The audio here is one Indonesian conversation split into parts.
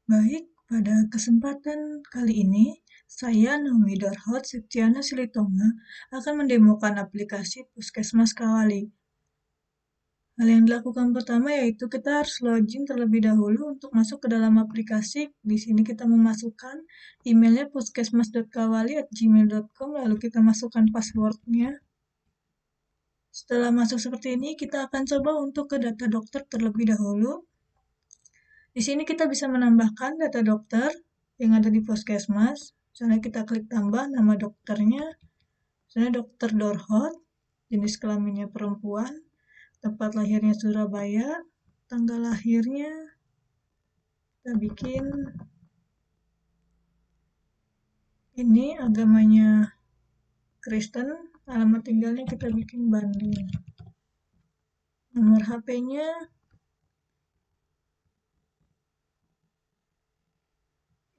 Baik, pada kesempatan kali ini, saya Naomi Darhot Septiana Silitonga akan mendemokan aplikasi Puskesmas Kawali. Hal yang dilakukan pertama yaitu kita harus login terlebih dahulu untuk masuk ke dalam aplikasi. Di sini kita memasukkan emailnya puskesmas.kawali@gmail.com, lalu kita masukkan passwordnya. Setelah masuk seperti ini, kita akan coba untuk ke data dokter terlebih dahulu. Di sini kita bisa menambahkan data dokter yang ada di puskesmas. Misalnya kita klik tambah nama dokternya, misalnya Dokter Dorhot, jenis kelaminnya perempuan, tempat lahirnya Surabaya, tanggal lahirnya kita bikin ini agamanya Kristen, alamat tinggalnya kita bikin Bandung. Nomor HP-nya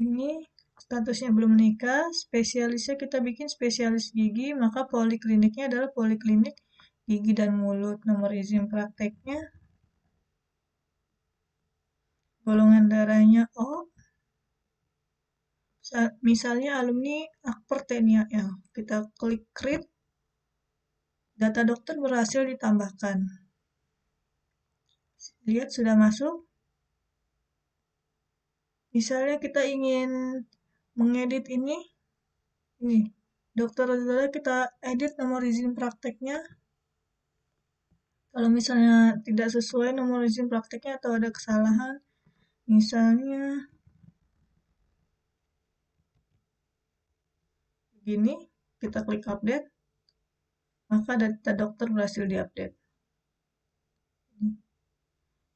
ini statusnya belum menikah, spesialisnya kita bikin spesialis gigi, maka polikliniknya adalah poliklinik gigi dan mulut. Nomor izin prakteknya, golongan darahnya O, misalnya alumni Akper TNI AL. Kita klik create, data dokter berhasil ditambahkan. Lihat sudah masuk. Misalnya kita ingin mengedit ini dokter adalah kita edit nomor izin prakteknya. Kalau misalnya tidak sesuai nomor izin prakteknya atau ada kesalahan, misalnya begini, kita klik update, maka data dokter berhasil diupdate.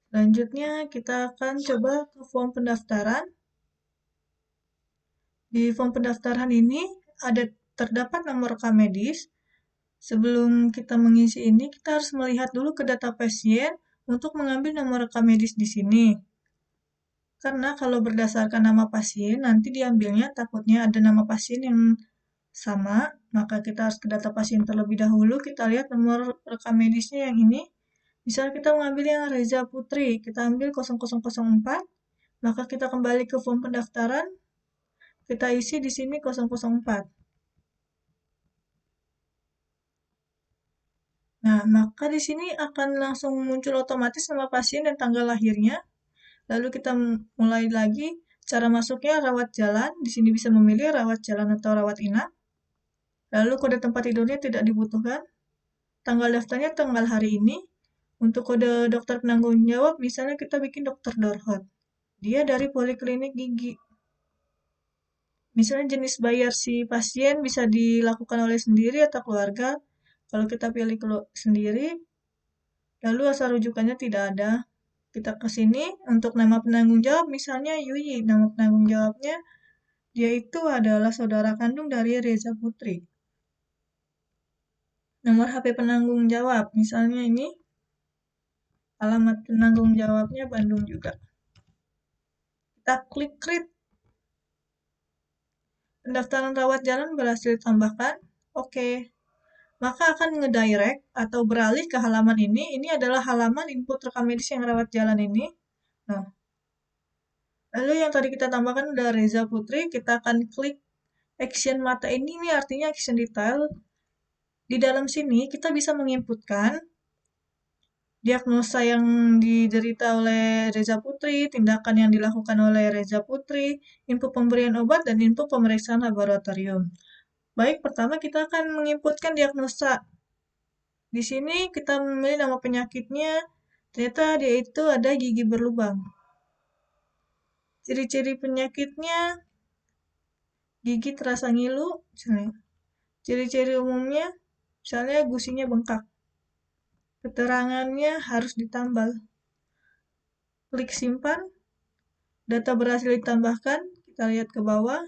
Selanjutnya kita akan coba ke form pendaftaran. Di form pendaftaran ini terdapat nomor rekam medis. Sebelum kita mengisi ini, kita harus melihat dulu ke data pasien untuk mengambil nomor rekam medis di sini. Karena kalau berdasarkan nama pasien, nanti diambilnya takutnya ada nama pasien yang sama, maka kita harus ke data pasien terlebih dahulu, kita lihat nomor rekam medisnya yang ini. Misal kita mengambil yang Reza Putri, kita ambil 0004, maka kita kembali ke form pendaftaran, kita isi di sini 004. Nah, maka di sini akan langsung muncul otomatis nama pasien dan tanggal lahirnya. Lalu kita mulai lagi, cara masuknya rawat jalan, di sini bisa memilih rawat jalan atau rawat inap. Lalu kode tempat tidurnya tidak dibutuhkan. Tanggal daftarnya tanggal hari ini. Untuk kode dokter penanggung jawab, misalnya kita bikin Dokter Dorhot. Dia dari poliklinik gigi. Misalnya jenis bayar si pasien bisa dilakukan oleh sendiri atau keluarga. Kalau kita pilih sendiri, lalu asal rujukannya tidak ada. Kita ke sini untuk nama penanggung jawab, misalnya Yuyi. Nama penanggung jawabnya, dia itu adalah saudara kandung dari Reza Putri. Nomor HP penanggung jawab, misalnya ini, alamat penanggung jawabnya Bandung juga. Kita klik create. Pendaftaran rawat jalan berhasil ditambahkan. Oke. Maka akan ngedirect atau beralih ke halaman ini. Ini adalah halaman input rekam medis yang rawat jalan ini. Nah, lalu yang tadi kita tambahkan udah Reza Putri, kita akan klik action mata ini artinya action detail. Di dalam sini kita bisa menginputkan diagnosa yang diderita oleh Reza Putri, tindakan yang dilakukan oleh Reza Putri, info pemberian obat, dan info pemeriksaan laboratorium. Baik, pertama kita akan menginputkan diagnosa. Di sini kita memilih nama penyakitnya, ternyata dia itu ada gigi berlubang. Ciri-ciri penyakitnya, gigi terasa ngilu, misalnya. Ciri-ciri umumnya, misalnya gusinya bengkak. Keterangannya harus ditambal. Klik simpan, data berhasil ditambahkan, kita lihat ke bawah.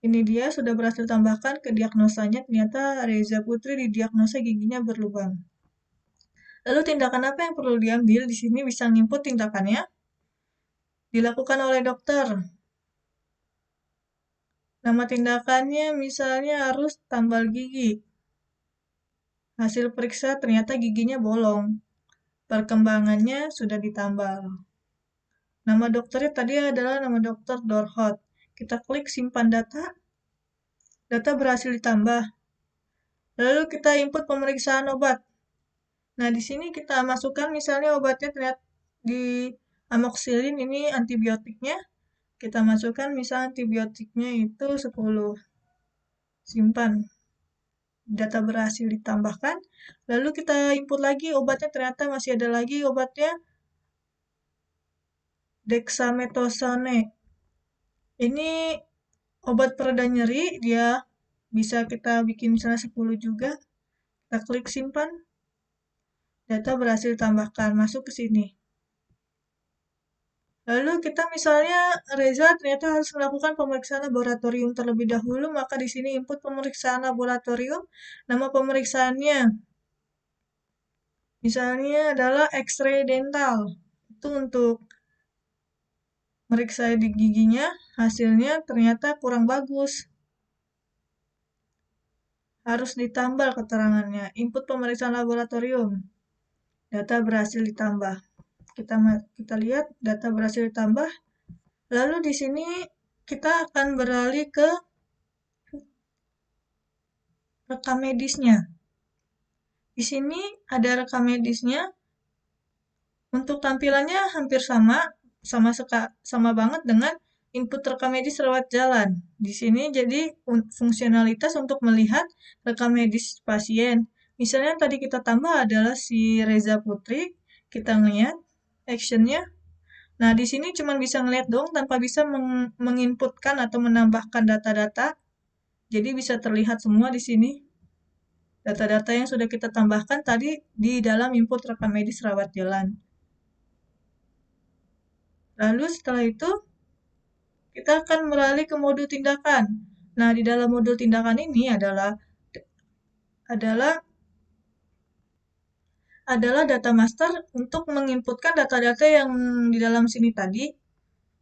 Ini dia sudah berhasil tambahkan ke diagnosanya, ternyata Reza Putri didiagnosa giginya berlubang. Lalu tindakan apa yang perlu diambil? Di sini bisa nginput tindakannya. Dilakukan oleh dokter. Nama tindakannya misalnya harus tambal gigi. Hasil periksa ternyata giginya bolong. Perkembangannya sudah ditambal. Nama dokternya tadi adalah nama dokter Dorhot. Kita klik simpan data, data berhasil ditambah. Lalu kita input pemeriksaan obat. Nah, di sini kita masukkan misalnya obatnya ternyata di amoxicillin ini antibiotiknya. Kita masukkan misal antibiotiknya itu 10. Simpan. Data berhasil ditambahkan. Lalu kita input lagi obatnya, ternyata masih ada lagi obatnya dexamethasone. Ini obat pereda nyeri, dia bisa kita bikin misalnya 10 juga. Kita klik simpan. Data berhasil ditambahkan, masuk ke sini. Lalu kita misalnya Reza ternyata harus melakukan pemeriksaan laboratorium terlebih dahulu, maka di sini input pemeriksaan laboratorium, nama pemeriksaannya. Misalnya adalah X-ray dental. Itu untuk meriksa di giginya, hasilnya ternyata kurang bagus. Harus ditambah keterangannya. Input pemeriksaan laboratorium. Data berhasil ditambah. Kita lihat data berhasil ditambah. Lalu di sini kita akan beralih ke rekam medisnya. Di sini ada rekam medisnya. Untuk tampilannya hampir sama banget dengan input rekam medis rawat jalan. Di sini jadi fungsionalitas untuk melihat rekam medis pasien. Misalnya yang tadi kita tambah adalah si Reza Putri. Kita ngeliat actionnya. Nah, di sini cuma bisa ngeliat dong tanpa bisa menginputkan atau menambahkan data-data. Jadi bisa terlihat semua di sini. Data-data yang sudah kita tambahkan tadi di dalam input rekam medis rawat jalan. Lalu setelah itu, kita akan beralih ke modul tindakan. Nah, di dalam modul tindakan ini adalah data master untuk menginputkan data-data yang di dalam sini tadi.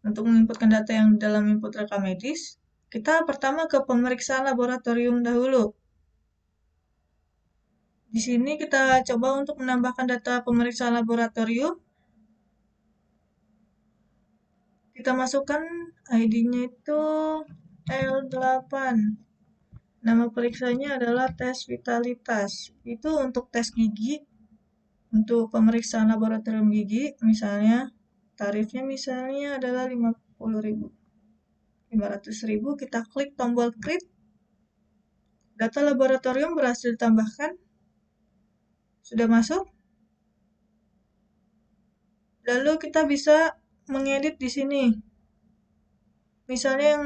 Untuk menginputkan data yang di dalam input rekam medis, kita pertama ke pemeriksaan laboratorium dahulu. Di sini kita coba untuk menambahkan data pemeriksaan laboratorium. Kita masukkan ID-nya itu L8. Nama periksanya adalah tes vitalitas. Itu untuk tes gigi, untuk pemeriksaan laboratorium gigi, misalnya tarifnya misalnya adalah 50.000. 500.000, kita klik tombol create. Data laboratorium berhasil ditambahkan. Sudah masuk. Lalu kita bisa mengedit di sini. Misalnya yang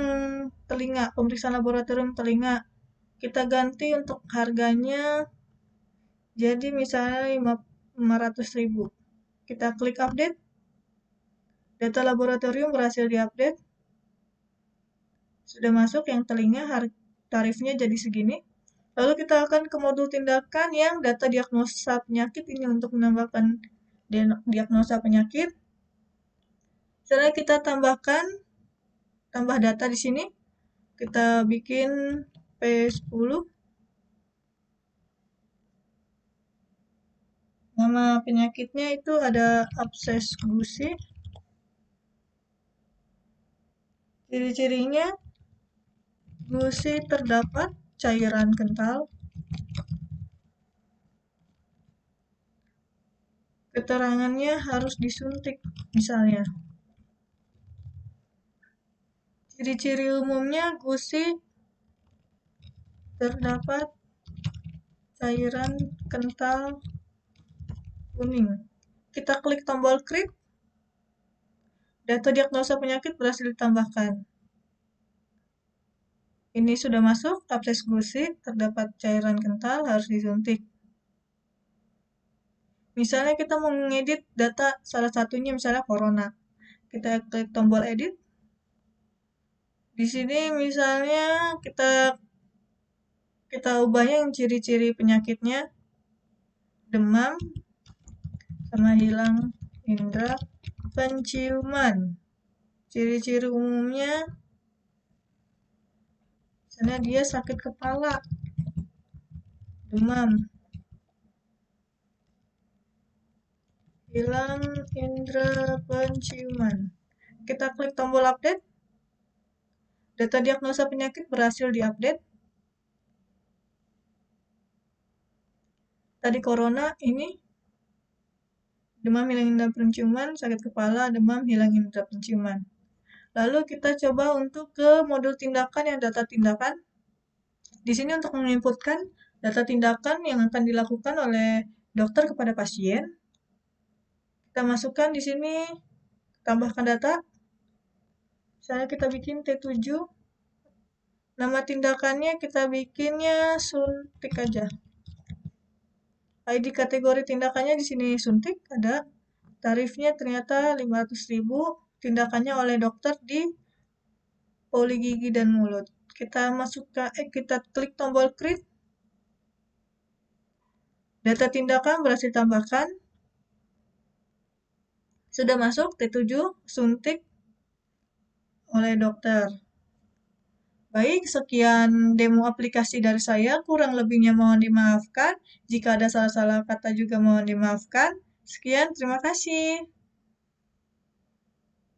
telinga, pemeriksaan laboratorium telinga, kita ganti untuk harganya jadi misalnya 500.000. Kita klik update. Data laboratorium berhasil diupdate. Sudah masuk yang telinga, tarifnya jadi segini. Lalu kita akan ke modul tindakan yang data diagnosa penyakit ini untuk menambahkan diagnosa penyakit. Setelah kita tambah data di sini. Kita bikin P10. Nama penyakitnya itu ada abses gusi. Ciri-cirinya gusi terdapat cairan kental. Keterangannya harus disuntik misalnya. Ciri-ciri umumnya gusi terdapat cairan kental kuning. Kita klik tombol create. Data diagnosa penyakit berhasil ditambahkan. Ini sudah masuk, abses gusi, terdapat cairan kental, harus disuntik. Misalnya kita mau mengedit data salah satunya misalnya corona. Kita klik tombol edit. Di sini misalnya kita ubahnya yang ciri-ciri penyakitnya demam sama hilang indera penciuman. Ciri-ciri umumnya misalnya dia sakit kepala, demam, hilang indera penciuman. Kita klik tombol update. Data diagnosa penyakit berhasil diupdate. Tadi corona, ini demam hilang indera penciuman, sakit kepala, demam hilang indera penciuman. Lalu kita coba untuk ke modul tindakan yang data tindakan. Di sini untuk menginputkan data tindakan yang akan dilakukan oleh dokter kepada pasien. Kita masukkan di sini, tambahkan data. Misalnya kita bikin T7. Nama tindakannya kita bikinnya suntik aja. ID kategori tindakannya di sini suntik ada. Tarifnya ternyata 500.000. Tindakannya oleh dokter di poli gigi dan mulut. Kita kita klik tombol create. Data tindakan berhasil tambahkan. Sudah masuk T7 suntik oleh dokter. Baik, sekian demo aplikasi dari saya. Kurang lebihnya mohon dimaafkan. Jika ada salah-salah kata juga mohon dimaafkan. Sekian, terima kasih.